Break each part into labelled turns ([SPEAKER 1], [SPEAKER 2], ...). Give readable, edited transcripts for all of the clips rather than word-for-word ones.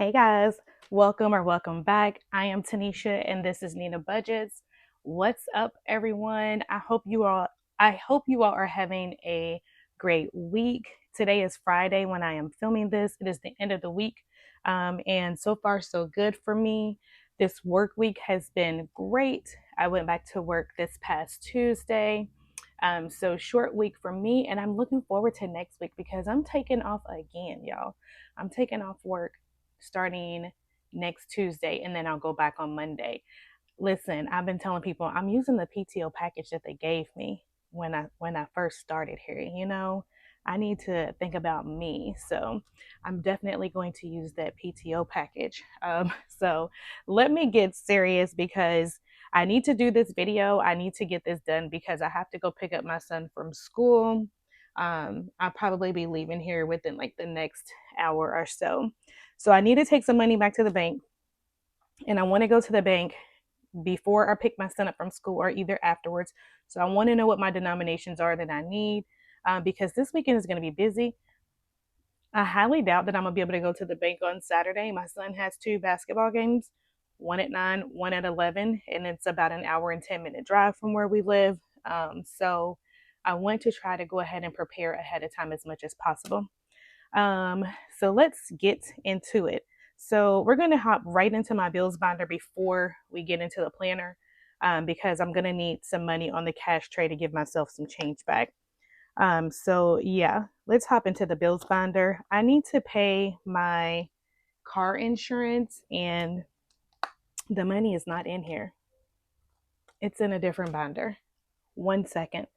[SPEAKER 1] Hey guys, welcome back. I am Tanisha and this is Nina Budgets. What's up everyone? I hope you all are having a great week. Today is Friday when I am filming this. It is the end of the week. And so far so good for me. This work week has been great. I went back to work this past Tuesday. So short week for me, and I'm looking forward to next week because I'm taking off again, y'all. I'm taking off work starting next Tuesday, and then I'll go back on Monday. Listen, I've been telling people I'm using the PTO package that they gave me when I first started here. I need to think about me, so I'm definitely going to use that PTO package. So let me get serious because I need to do this video. I need to get this done because I have to go pick up my son from school. I'll probably be leaving here within like the next hour or so. So I need to take some money back to the bank, and I want to go to the bank before I pick my son up from school or either afterwards. So I want to know what my denominations are that I need, because this weekend is going to be busy. I highly doubt that I'm going to be able to go to the bank on Saturday. My son has two basketball games, one at 9, one at 11, and it's about an hour and 10-minute drive from where we live. So I want to try to go ahead and prepare ahead of time as much as possible. So let's get into it. So we're going to hop right into my bills binder before we get into the planner, because I'm going to need some money on the cash tray to give myself some change back. So yeah, let's hop into the bills binder. I need to pay my car insurance and the money is not in here. It's in a different binder. 1 second.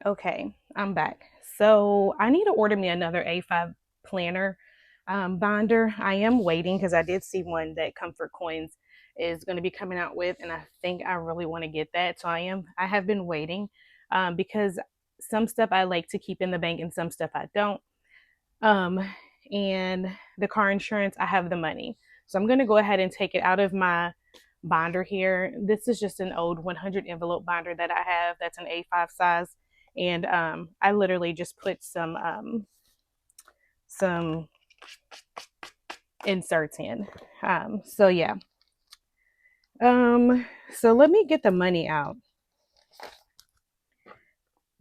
[SPEAKER 1] Okay, I'm back. So I need to order me another A5 planner binder. I am waiting because I did see one that Comfort Coins is going to be coming out with, and I think I really want to get that. So I have been waiting, because some stuff I like to keep in the bank and some stuff I don't. Um, and the car insurance, I have the money. So I'm going to go ahead and take it out of my binder here. This is just an old 100 envelope binder that I have. That's an A5 size. And I literally just put some inserts in. So yeah. So let me get the money out.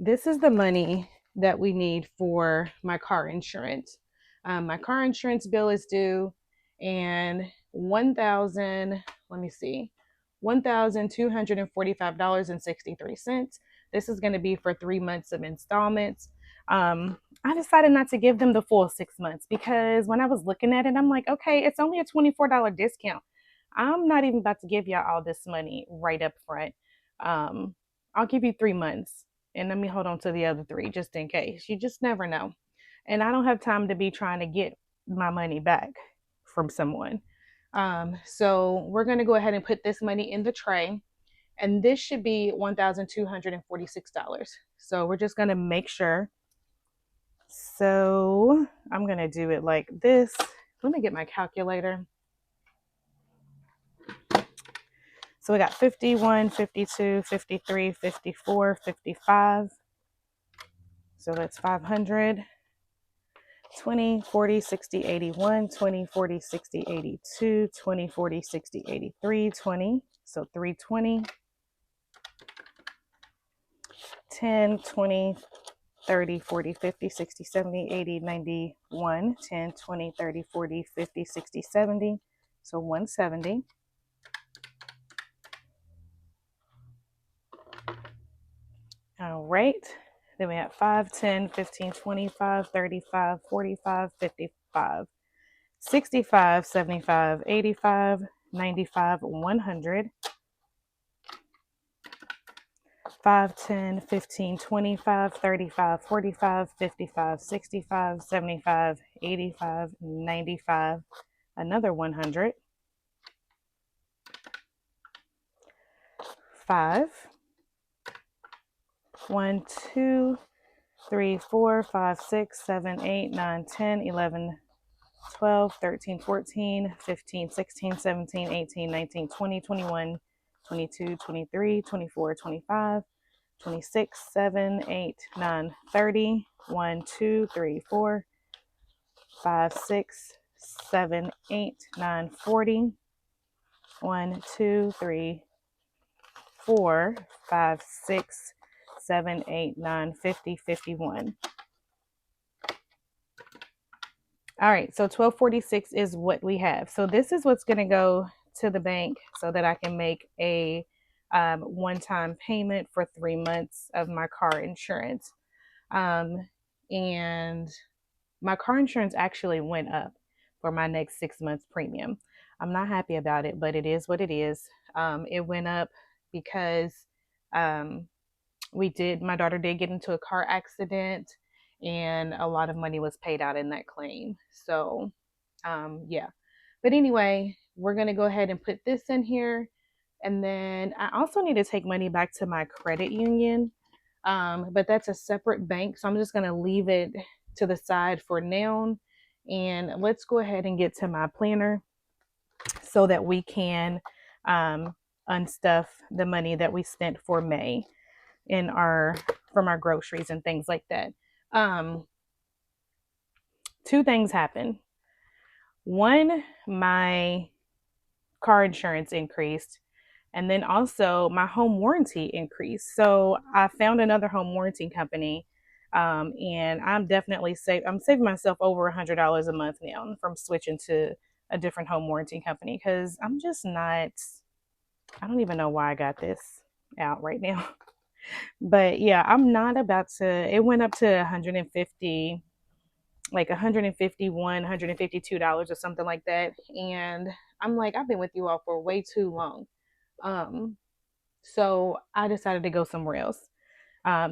[SPEAKER 1] This is the money that we need for my car insurance. My car insurance bill is due, and $1,245.63. This is going to be for 3 months of installments. I decided not to give them the full 6 months because when I was looking at it, I'm like, okay, it's only a $24 discount. I'm not even about to give y'all all this money right up front. I'll give you 3 months and let me hold on to the other three just in case. You just never know. And I don't have time to be trying to get my money back from someone. So we're going to go ahead and put this money in the tray. And this should be $1,246. So we're just going to make sure. So I'm going to do it like this. Let me get my calculator. So we got 51, 52, 53, 54, 55. So that's 500. 20, 40, 60, 81, 20, 40, 60, 82, 20, 40, 60, 83, 20. So 320, 10, 20, 30, 40, 50, 60, 70, 80, 91, 10, 20, 30, 40, 50, 60, 70. So 170. All right. Then we have 5, 10, 15, 25, 35, 45, 55, 65, 75, 85, 95, 100. 5, 10, 15, 25, 35, 45, 55, 65, 75, 85, 95, another 100. 5, 1, 2, 3, 4, 5, 6, 7, 8, 9, 10, 11, 12, 13, 14, 15, 16, 17, 18, 19, 20, 21, 22, 23, 24, 25, 26, 7, 8, 9, 30, 1, 2, 3, 4, 5, 6, 7, 8, 9, 40. 1, 2, 3, 4, 5, 6, 7, 8, 9, 50, 51. All right, so 1246 is what we have. So this is what's going to go to the bank so that I can make a one-time payment for 3 months of my car insurance. And my car insurance actually went up for my next 6 months premium. I'm not happy about it, but it is what it is. It went up because my daughter did get into a car accident and a lot of money was paid out in that claim. So, yeah. But anyway, we're going to go ahead and put this in here. And then I also need to take money back to my credit union. But that's a separate bank. So I'm just going to leave it to the side for now. And let's go ahead and get to my planner so that we can unstuff the money that we spent for May from our groceries and things like that. Two things happened. One, my car insurance increased, and then also my home warranty increased. So I found another home warranty company, and I'm definitely I'm saving myself over $100 a month now from switching to a different home warranty company because I'm just not. I don't even know why I got this out right now. But yeah, I'm not about to. It went up to 150, like 151, $152 or something like that. And I'm like, I've been with you all for way too long. So I decided to go somewhere else.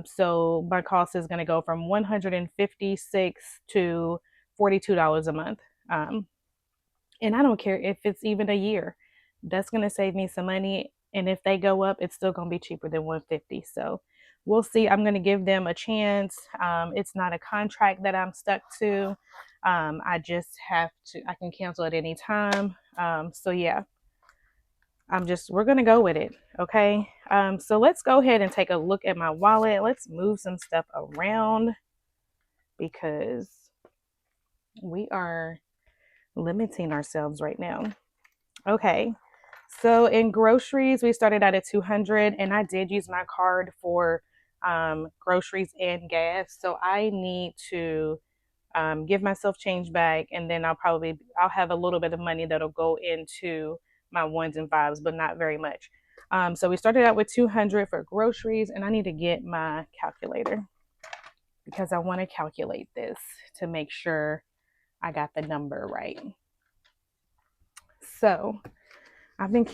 [SPEAKER 1] So my cost is going to go from 156 to $42 a month. And I don't care if it's even a year. That's going to save me some money. And if they go up, it's still going to be cheaper than 150. So we'll see. I'm going to give them a chance. It's not a contract that I'm stuck to. I just I can cancel at any time. So yeah, we're going to go with it. Okay. So let's go ahead and take a look at my wallet. Let's move some stuff around because we are limiting ourselves right now. Okay. So in groceries, we started out at 200, and I did use my card for groceries and gas. So I need to give myself change back, and then I'll have a little bit of money that'll go into my ones and fives, but not very much. So we started out with 200 for groceries, and I need to get my calculator because I want to calculate this to make sure I got the number right. So I've been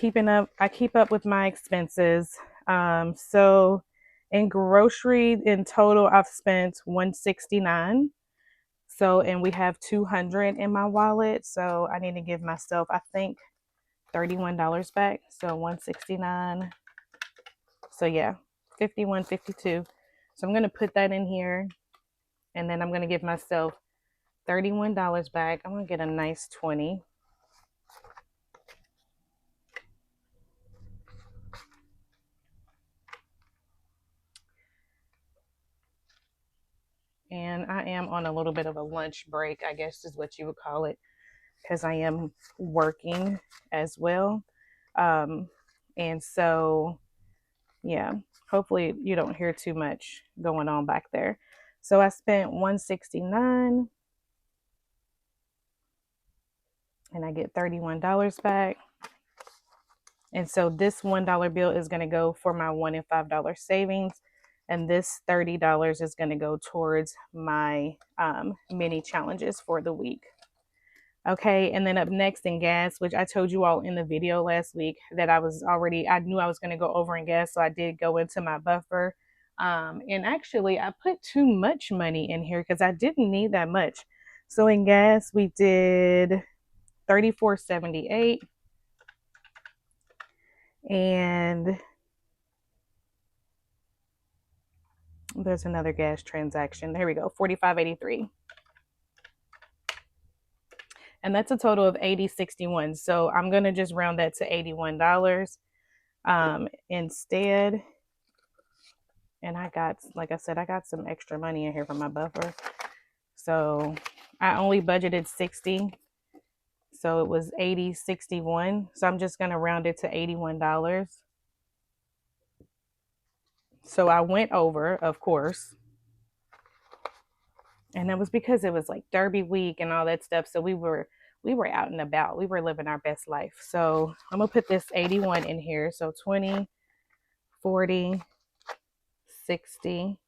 [SPEAKER 1] I keep up with my expenses. So in grocery, in total, I've spent $169. So, and we have 200 in my wallet. So I need to give myself, I think, $31 back. So 169. So yeah, 51, 52. So I'm going to put that in here. And then I'm going to give myself $31 back. I'm going to get a nice 20. And I am on a little bit of a lunch break, I guess is what you would call it, because I am working as well. And so, yeah, hopefully you don't hear too much going on back there. So I spent $169 and I get $31 back. And so this $1 bill is going to go for my $1 and $5 savings. And this $30 is going to go towards my mini challenges for the week. Okay, and then up next in gas, which I told you all in the video last week that I knew I was going to go over in gas, so I did go into my buffer. And actually, I put too much money in here because I didn't need that much. So in gas, we did $34.78. And there's another gas transaction. There we go, $45.83. And that's a total of $80.61. So I'm going to just round that to $81 instead. And like I said, I got some extra money in here from my buffer. So I only budgeted 60. So it was 80.61. So I'm just going to round it to $81. So I went over, of course. And that was because it was like Derby week and all that stuff. So we were out and about. We were living our best life. So I'm gonna put this 81 in here. So 20, 40, 60,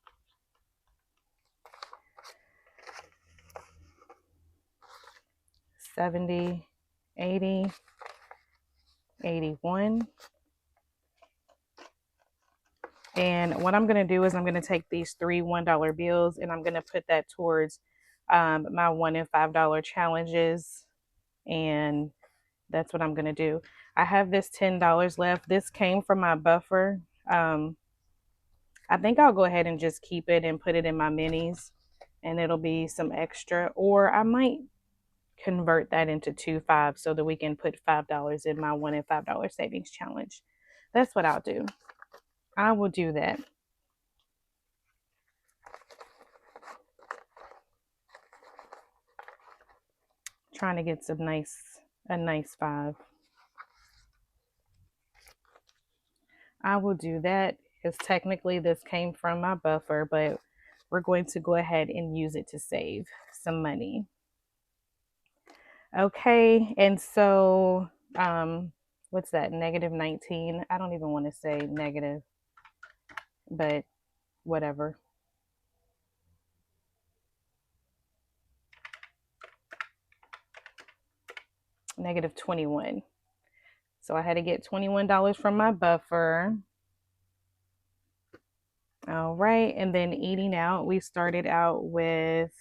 [SPEAKER 1] 70, 80, 81. And what I'm going to do is I'm going to take these three $1 bills and I'm going to put that towards my $1 and $5 challenges. And that's what I'm going to do. I have this $10 left. This came from my buffer. I think I'll go ahead and just keep it and put it in my minis and it'll be some extra. Or I might convert that into 2 5 so that we can put $5 in my $1 and $5 savings challenge. That's what I'll do. I will do that. Trying to get a nice 5. I will do that because technically this came from my buffer, but we're going to go ahead and use it to save some money. Okay, and so what's that? -19. I don't even want to say negative, but whatever. -21. So I had to get $21 from my buffer. All right, and then eating out, we started out with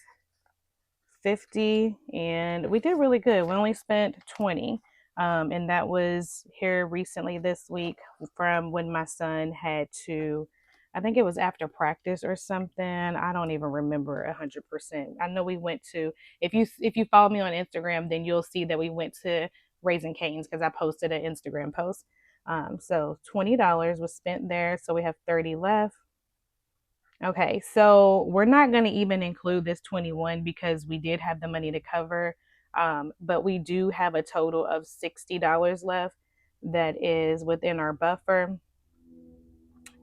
[SPEAKER 1] 50 and we did really good. We only spent 20. And that was here recently this week from when my son had to, I think it was after practice or something. I don't even remember 100%. I know we went to, if you follow me on Instagram, then you'll see that we went to Raising Cane's because I posted an Instagram post. So $20 was spent there. So we have 30 left. Okay, so we're not going to even include this 21 because we did have the money to cover, but we do have a total of $60 left that is within our buffer.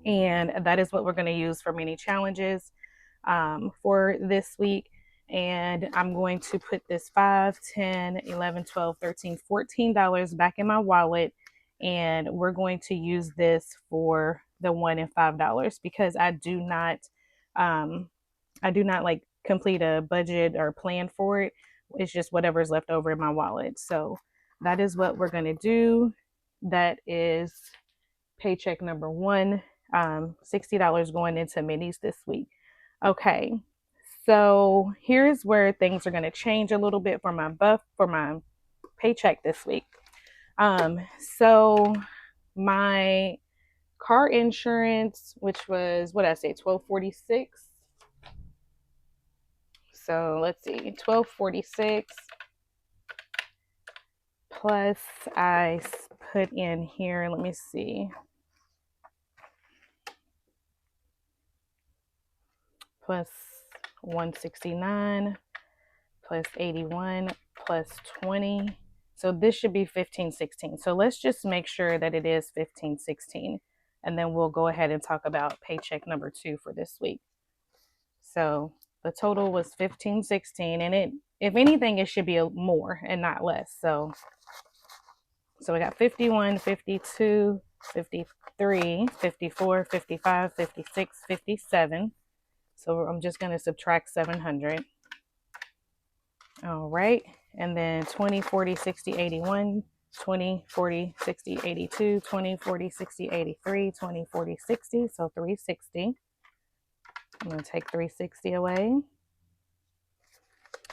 [SPEAKER 1] And that is what we're going to use for mini challenges for this week. And I'm going to put this $5, $10, $11, $12, $13, $14 back in my wallet. And we're going to use this for the $1 and $5 because I do not like complete a budget or plan for it. It's just whatever's left over in my wallet. So that is what we're going to do. That is paycheck number 1. $60 going into minis this week. Okay. So here's where things are going to change a little bit for my paycheck this week. So my car insurance, which was what I say, $12.46. So let's see, $12.46 plus I put in here. Let me see. Plus $169 plus 81 plus 20. So this should be $15.16. So let's just make sure that it is $15.16. And then we'll go ahead and talk about paycheck number 2 for this week. So the total was $15.16. And if anything, it should be more and not less. So we got 51, 52, 53, 54, 55, 56, 57. So I'm just going to subtract 700. All right. And then 20, 40, 60, 81, 20, 40, 60, 82, 20, 40, 60, 83, 20, 40, 60. So 360. I'm going to take 360 away.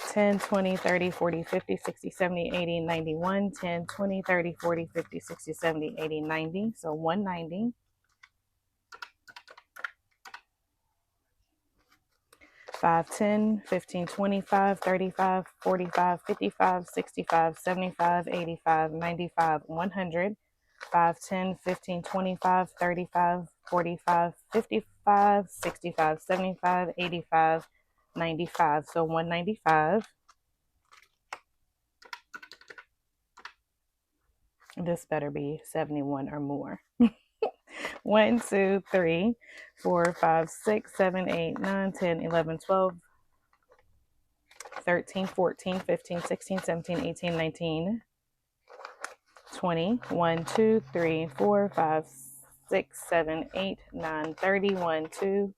[SPEAKER 1] 10, 20, 30, 40, 50, 60, 70, 80, 91. 10, 20, 30, 40, 50, 60, 70, 80, 90. So 190. 5, 10, 15, 25, 35, 45, 55, 65, 75, 85, 95, 100. 5, 10, 15, 25, 35, 45, 55, 65, 75, 85, 95. So 195. This better be 71 or more. 1, 2, 3, 4, 5, 6, 7, 8, 9, 10, 11, 12, 13, 14, 15, 16, 17, 18, 19, 20. 1, 2, 3, 4, 5, 6, 7, 8, 9, 30. 1, 2,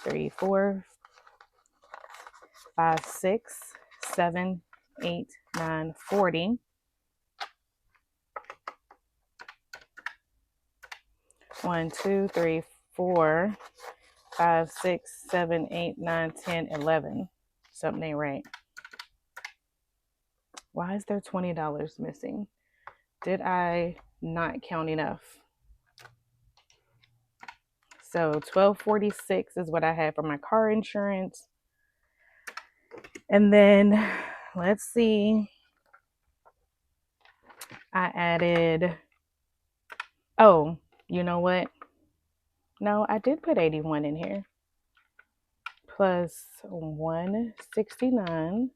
[SPEAKER 1] 3, 4, 5, 6, 7, 8, 9, 40. 1, 2, 3, 4, 5, 6, 7, 8, 9, 10, 11. Something ain't right. Why is there $20 missing? Did I not count enough? So $12.46 is what I had for my car insurance. And then let's see. I added, oh, you know what? No, I did put 81 in here. Plus 169.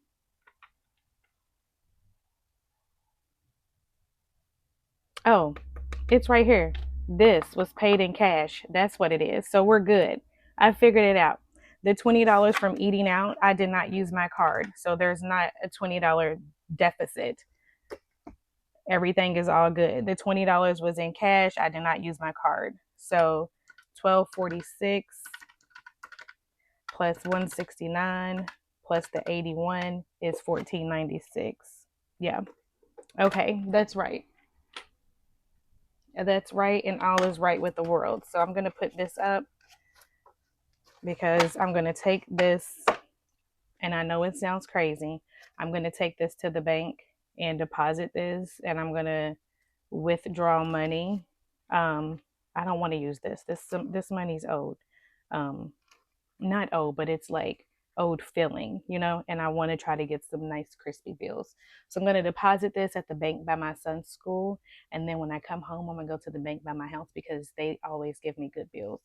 [SPEAKER 1] Oh, it's right here. This was paid in cash. That's what it is. So we're good. I figured it out. The $20 from eating out, I did not use my card. So there's not a $20 deficit. Everything is all good. The $20 was in cash. I did not use my card. So 1246 plus 169 plus the 81 is 1496. Yeah. Okay, that's right. That's right, and all is right with the world. So I'm going to put this up because I'm going to take this, and I know it sounds crazy. I'm going to take this to the bank and deposit this, and I'm going to withdraw money. I don't want to use this. This money's owed. Not owed, but it's like owed filling, and I want to try to get some nice crispy bills. So I'm going to deposit this at the bank by my son's school. And then when I come home, I'm going to go to the bank by my house because they always give me good bills.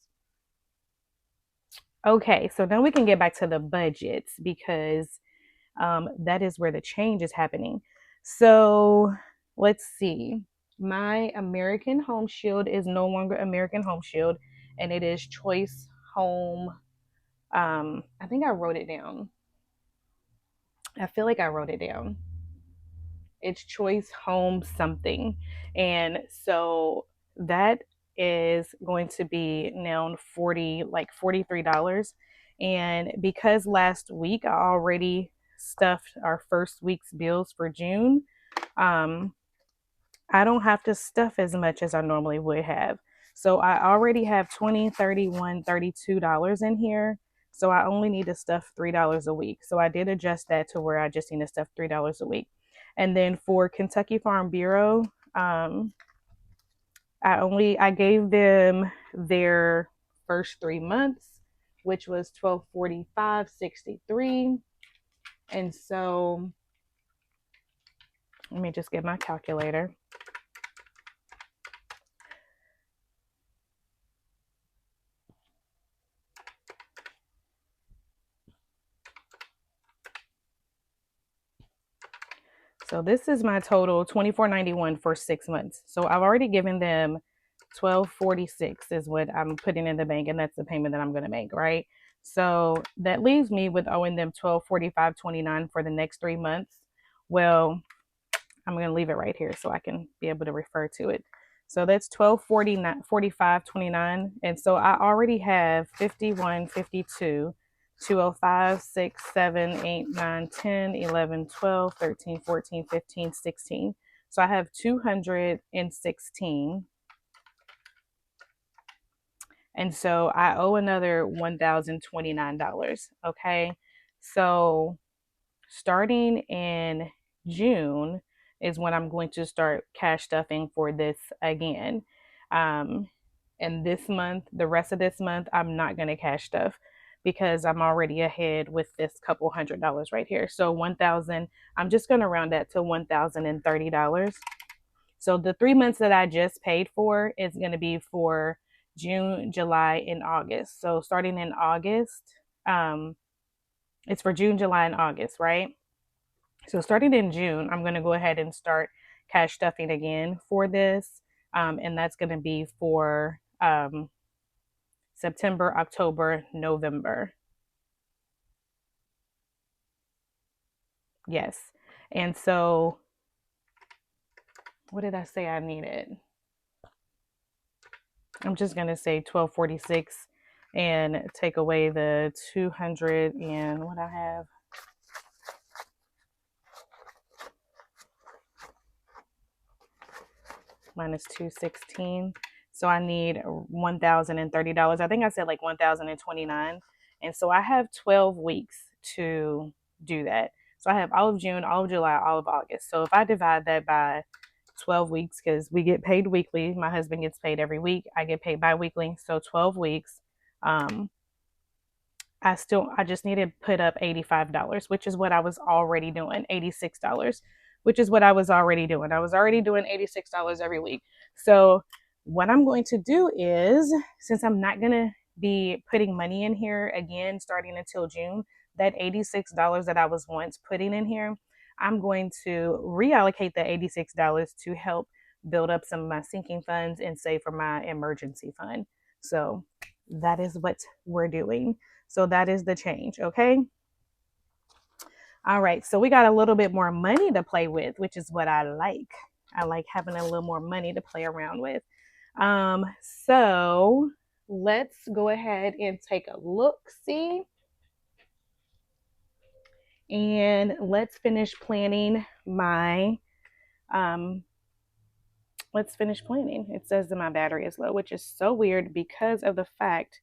[SPEAKER 1] Okay, so now we can get back to the budgets because that is where the change is happening. So let's see. My American Home Shield is no longer American Home Shield, and it is Choice Home. I think I wrote it down. I feel like I wrote it down. It's Choice Home something. And so that is going to be now $43. And because last week I already stuffed our first week's bills for June, I don't have to stuff as much as I normally would have. So I already have $20, $31, $32 in here. So I only need to stuff $3 a week. So I did adjust that to where I just need to stuff $3 a week. And then for Kentucky Farm Bureau, I gave them their first 3 months, which was $12.45.63. And so let me just get my calculator. So this is my total $24.91 for 6 months. So I've already given them $12.46 is what I'm putting in the bank, and that's the payment that I'm going to make, right? So that leaves me with owing them $12.45.29 for the next 3 months. Well, I'm going to leave it right here so I can be able to refer to it. So that's $12.45.29, and so I already have 51, 52. 205, 6, 7, 8, 9, 10, 11, 12, 13, 14, 15, 16. So I have 216. And so I owe another $1,029. Okay. So starting in June is when I'm going to start cash stuffing for this again. And this month, the rest of this month, I'm not going to cash stuff because I'm already ahead with this couple $100 right here. So 1,000, I'm just going to round that to $1,030. So the 3 months that I just paid for is going to be for June, July, and August. So starting in August, it's for June, July, and August, right? So starting in June, I'm going to go ahead and start cash stuffing again for this. And that's going to be for September, October, November. Yes. And so, what did I say I needed? I'm just going to say 1246 and take away the 200 and what I have. Minus 216. So I need $1,030. I think I said like 1,029. And so I have 12 weeks to do that. So I have all of June, all of July, all of August. So if I divide that by 12 weeks, because we get paid weekly, my husband gets paid every week, I get paid bi-weekly. So 12 weeks. I just need to put up $85, which is what I was already doing, $86, which is what I was already doing. I was already doing $86 every week. So what I'm going to do is, since I'm not going to be putting money in here again starting until June, that $86 that I was once putting in here, I'm going to reallocate the $86 to help build up some of my sinking funds and save for my emergency fund. So that is what we're doing. So that is the change, okay? All right, so we got a little bit more money to play with, which is what I like. I like having a little more money to play around with. So let's go ahead and take a look-see. And let's finish planning my, let's finish planning. It says that my battery is low, which is so weird because of the fact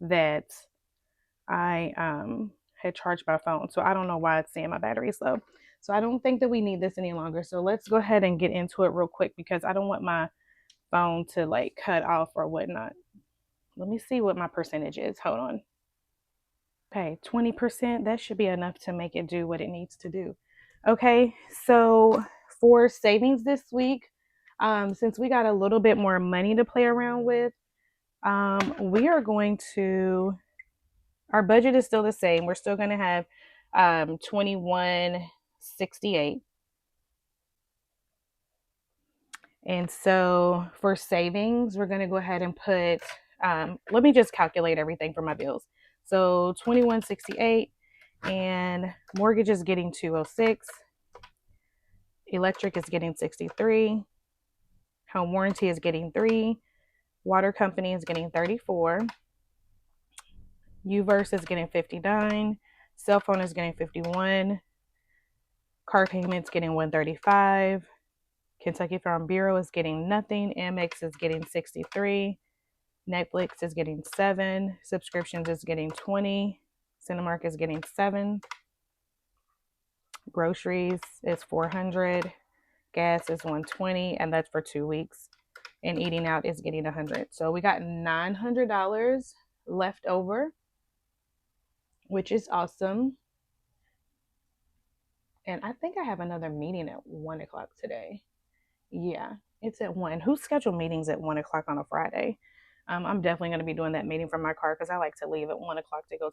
[SPEAKER 1] that I had charged my phone. So I don't know why it's saying my battery is low. So I don't think that we need this any longer. So let's go ahead and get into it real quick because I don't want my phone to like cut off or whatnot. Let me see what my percentage is. Hold on. Okay, 20%. That should be enough to make it do what it needs to do. Okay, so for savings this week, since we got a little bit more money to play around with, we are going to, our budget is still the same. We're still going to have 2168. And so for savings, we're going to go ahead and put, let me just calculate everything for my bills. So 2168, and mortgage is getting 206. Electric is getting 63. Home warranty is getting 3. Water company is getting 34. Uverse is getting 59. Cell phone is getting 51. Car payments getting 135. Kentucky Farm Bureau is getting nothing. Amex is getting 63. Netflix is getting 7. Subscriptions is getting 20. Cinemark is getting 7. Groceries is 400. Gas is 120, and that's for 2 weeks. And eating out is getting 100. So we got $900 left over, which is awesome. And I think I have another meeting at 1 o'clock today. Yeah, it's at 1. Who scheduled meetings at 1 o'clock on a Friday? I'm definitely going to be doing that meeting from my car because I like to leave at 1 o'clock to go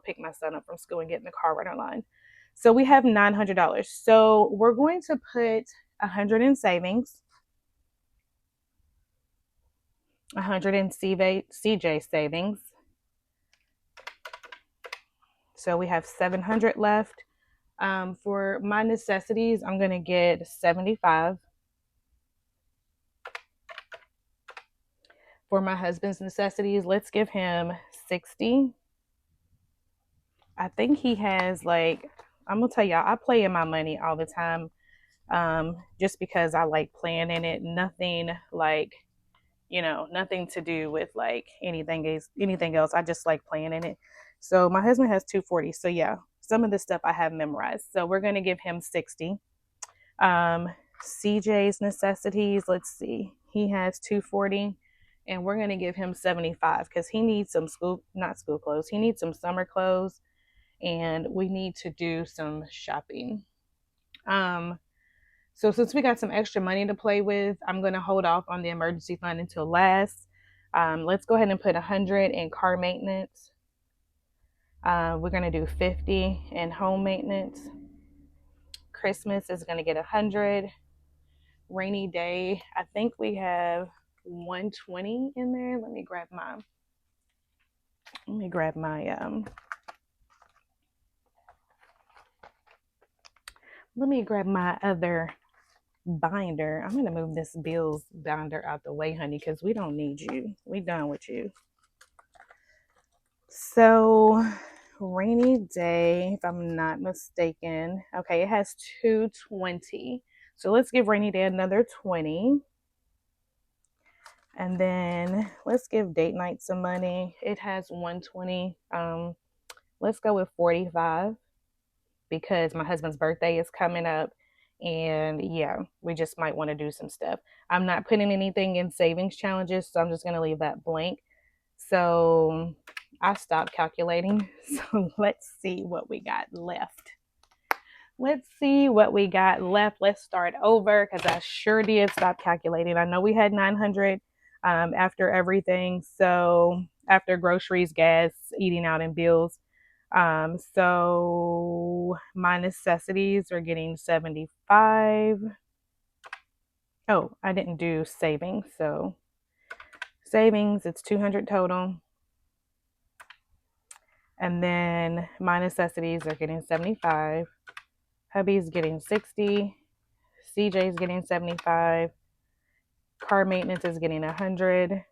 [SPEAKER 1] pick my son up from school and get in the car right online. So we have $900. So we're going to put 100 in savings, 100 in CJ savings. So we have 700 left. For my necessities, I'm going to get 75. For my husband's necessities, let's give him 60. I think he has like, I'm going to tell y'all, I play in my money all the time, just because I like planning it. Nothing like, nothing to do with like anything else. I just like playing in it. So my husband has 240. So yeah, some of this stuff I have memorized. So we're going to give him 60. CJ's necessities, let's see. He has 240. And we're going to give him 75 because he needs some not school clothes. He needs some summer clothes, and we need to do some shopping. So since we got some extra money to play with, I'm going to hold off on the emergency fund until last. Let's go ahead and put 100 in car maintenance. We're going to do 50 in home maintenance. Christmas is going to get 100. rainy day, I think we have 120 in there. Let me grab my other binder. I'm gonna move this bills binder out the way, honey, because we don't need you. We done with you. So rainy day, if I'm not mistaken. Okay, it has 220. So let's give rainy day another 20. And then let's give date night some money. It has 120. Let's go with 45 because my husband's birthday is coming up. And yeah, we just might want to do some stuff. I'm not putting anything in savings challenges, so I'm just going to leave that blank. So I stopped calculating. So let's see what we got left. Let's start over because I sure did stop calculating. I know we had 900 after everything. So after groceries, gas, eating out, and bills. So my necessities are getting 75. Oh, I didn't do savings. So savings, it's 200 total. And then my necessities are getting 75. Hubby's getting 60. CJ's getting 75. Car maintenance is getting 100.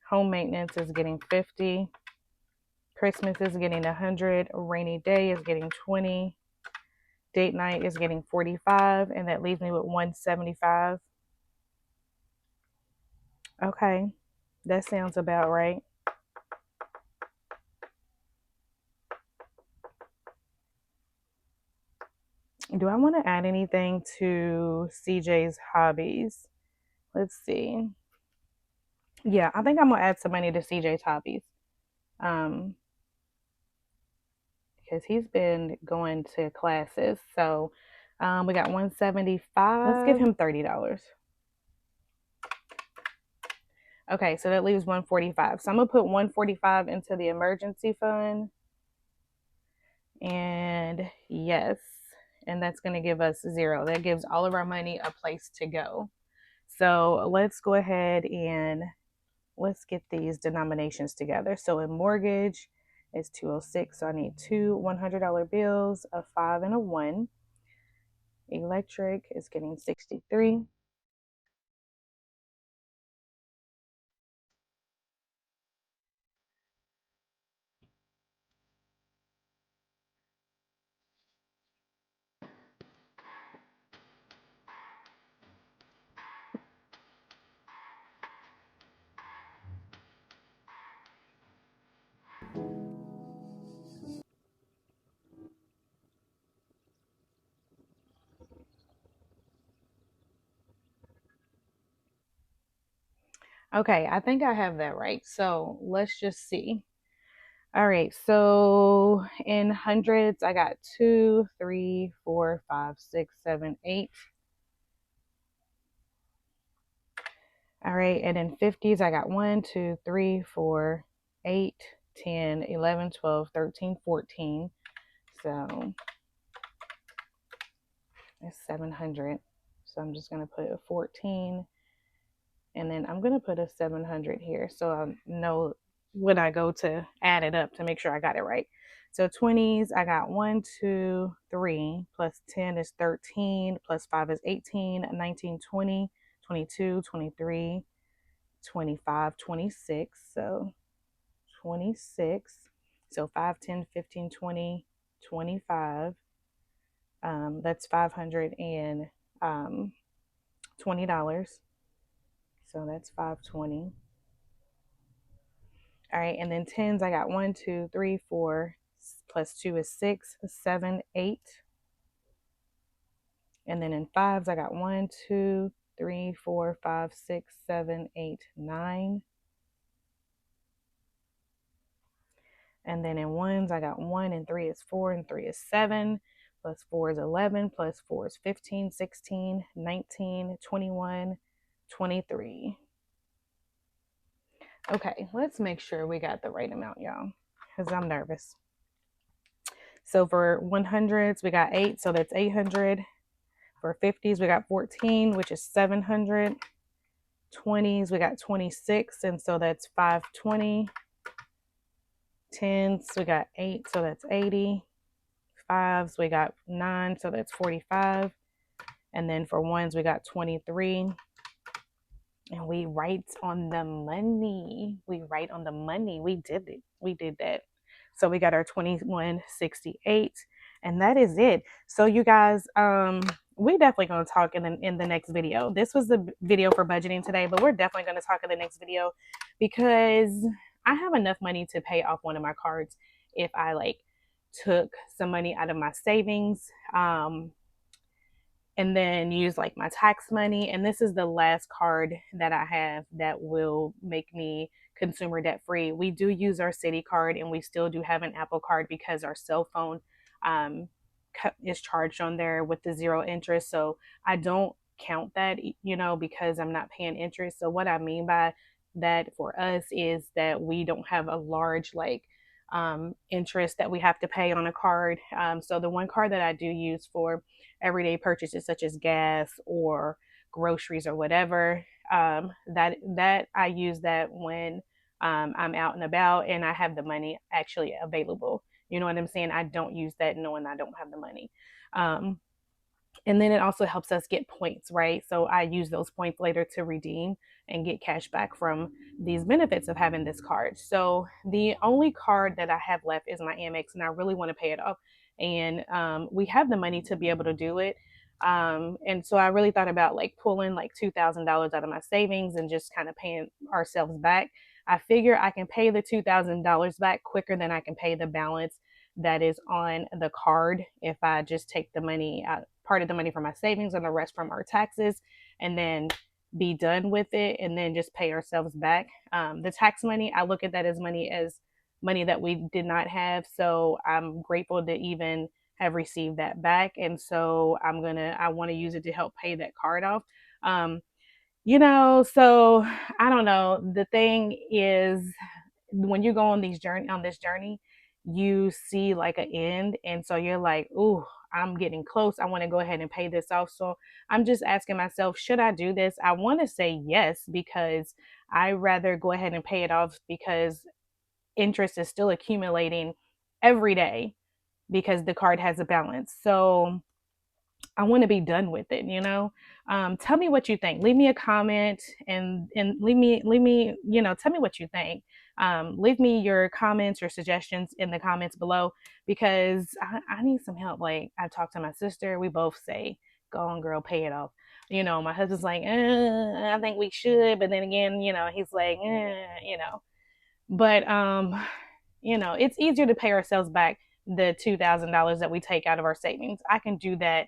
[SPEAKER 1] Home maintenance is getting 50. Christmas is getting 100. Rainy day is getting 20. Date night is getting 45. And that leaves me with 175. Okay, that sounds about right. Do I want to add anything to CJ's hobbies? Let's see. Yeah, I think I'm gonna add some money to CJ's hobbies. Because he's been going to classes. So we got 175. Let's give him $30. Okay, so that leaves 145. So I'm gonna put 145 into the emergency fund. And yes, and that's gonna give us 0. That gives all of our money a place to go. So let's go ahead and let's get these denominations together. So in mortgage, it's 206. So I need two $100 bills, a 5 and a 1. Electric is getting 63. Okay, I think I have that right. So let's just see. All right, so in hundreds, I got 2, 3, 4, 5, 6, 7, 8. All right, and in 50s, I got 1, 2, 3, 4, 8, 10, 11, 12, 13, 14. So it's 700. So I'm just going to put a 14. And then I'm going to put a 700 here so I know when I go to add it up to make sure I got it right. So 20s, I got 1, 2, 3, plus 10 is 13, plus 5 is 18, 19, 20, 22, 23, 25, 26. So 26. So 5, 10, 15, 20, 25. That's $520. So that's 520. All right, and then tens, I got 1, 2, 3, 4, plus 2 is 6, 7, 8. And then in fives, I got 1, 2, 3, 4, 5, 6, 7, 8, 9. And then in ones, I got 1 and 3 is 4 and 3 is 7. Plus 4 is 11, plus 4 is 15, 16, 19, 21, 23. Okay, let's make sure we got the right amount, y'all, because I'm nervous. So for 100s, we got 8, so that's 800. For 50s, we got 14, which is 700. 20s, we got 26, and so that's 520. 10s, we got 8, so that's 80. 5s, we got 9, so that's 45. And then for 1s, we got 23. And we write on the money. We write on the money. We did it. We did that. So we got our 2168, and that is it. So you guys, we're definitely going to talk in the next video. This was the video for budgeting today, but we're definitely going to talk in the next video because I have enough money to pay off one of my cards if I like took some money out of my savings. And then use like my tax money. And this is the last card that I have that will make me consumer debt free. We do use our Citi card, and we still do have an Apple card because our cell phone is charged on there with the 0 interest. So I don't count that, because I'm not paying interest. So what I mean by that for us is that we don't have a large interest that we have to pay on a card. So the one card that I do use for everyday purchases such as gas or groceries or whatever, that I use that when I'm out and about and I have the money actually available. You know what I'm saying? I don't use that knowing I don't have the money. And then it also helps us get points, right? So I use those points later to redeem and get cash back from these benefits of having this card. So the only card that I have left is my Amex, and I really want to pay it off. And we have the money to be able to do it. And so I really thought about like pulling like $2,000 out of my savings and just kind of paying ourselves back. I figure I can pay the $2,000 back quicker than I can pay the balance that is on the card if I just take the money out, part of the money from my savings and the rest from our taxes, and then be done with it and then just pay ourselves back. The tax money, I look at that as money that we did not have. So I'm grateful to even have received that back. And so I want to use it to help pay that card off. So I don't know. The thing is, when you go on this journey, you see like an end. And so you're like, ooh, I'm getting close. I want to go ahead and pay this off. So I'm just asking myself, should I do this? I want to say yes, because I rather go ahead and pay it off because interest is still accumulating every day because the card has a balance. So I want to be done with it, Tell me what you think. Leave me a comment and leave me, tell me what you think. Leave me your comments or suggestions in the comments below because I need some help. Like, I've talked to my sister. We both say, go on, girl, pay it off. My husband's like, I think we should. But then again, he's like, But, it's easier to pay ourselves back the $2,000 that we take out of our savings. I can do that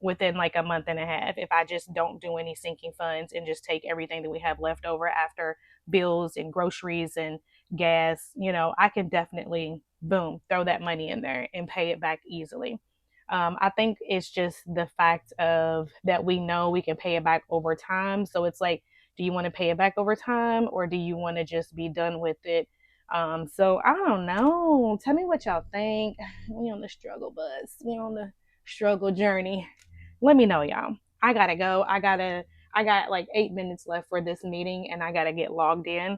[SPEAKER 1] within like a month and a half if I just don't do any sinking funds and just take everything that we have left over after bills and groceries and gas. I can definitely, boom, throw that money in there and pay it back easily. I think it's just the fact of that we know we can pay it back over time. So it's like, do you want to pay it back over time, or do you want to just be done with it? So I don't know. Tell me what y'all think. We on the struggle bus. We on the struggle journey. Let me know, y'all. I gotta go. I got like 8 minutes left for this meeting, and I gotta get logged in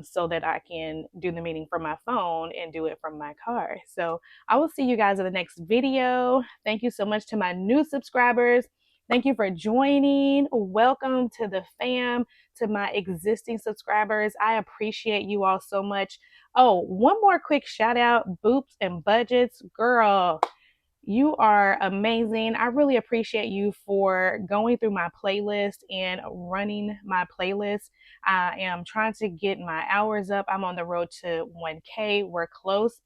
[SPEAKER 1] so that I can do the meeting from my phone and do it from my car. So I will see you guys in the next video. Thank you so much to my new subscribers. Thank you for joining. Welcome to the fam, to my existing subscribers. I appreciate you all so much. Oh, one more quick shout out, Boops and Budgets. Girl, you are amazing. I really appreciate you for going through my playlist and running my playlist. I am trying to get my hours up. I'm on the road to 1K. We're close.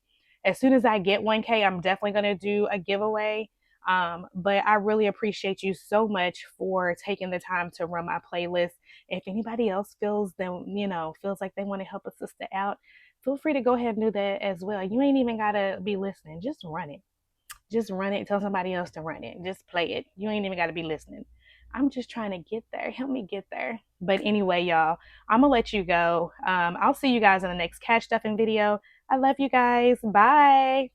[SPEAKER 1] As soon as I get 1K, I'm definitely going to do a giveaway. But I really appreciate you so much for taking the time to run my playlist. If anybody else feels like they want to help a sister out, feel free to go ahead and do that as well. You ain't even got to be listening. Just run it. Just run it. Tell somebody else to run it. Just play it. You ain't even got to be listening. I'm just trying to get there. Help me get there. But anyway, y'all, I'm going to let you go. I'll see you guys in the next Cash Stuffing video. I love you guys. Bye.